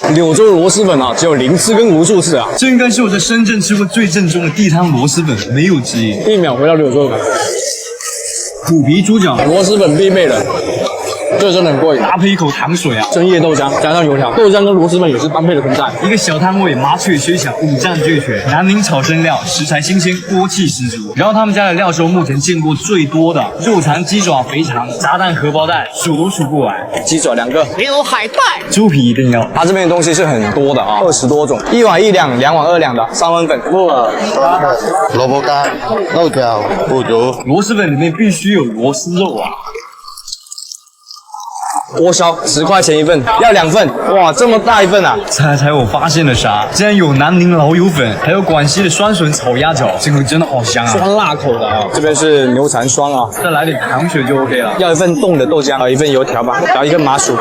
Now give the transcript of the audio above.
柳州螺蛳粉啊，只有零次跟无数次啊，这应该是我在深圳吃过最正宗的地摊螺蛳粉，没有之一。1秒回到柳州了。虎皮猪脚，螺蛳粉必备的，这真的很过瘾。搭配一口糖水啊，针叶豆浆加上油条，豆浆跟螺蛳粉也是般配的存在。一个小摊位，麻雀虽小，五脏俱全。南宁炒生料，食材新鲜，锅气十足。然后他们家的料是我目前见过最多的，肉肠、鸡爪、肥肠、炸蛋、荷包蛋，数都数不完。鸡爪2个，刘海带，猪皮一定要。它这边的东西是很多的啊，20多种，1碗1两，2碗2两的三文粉。萝卜干、肉条、腐竹。螺蛳粉里面必须有螺丝肉啊。锅烧10块钱一份，要2份，哇，这么大一份啊！猜我发现了啥？竟然有南宁老友粉，还有广西的酸笋炒鸭脚，这个真的好香啊！酸辣口的啊，这边是牛肠霜啊，再来点糖水就 OK 了。要1份冻的豆浆，1份油条吧，然后1个麻薯。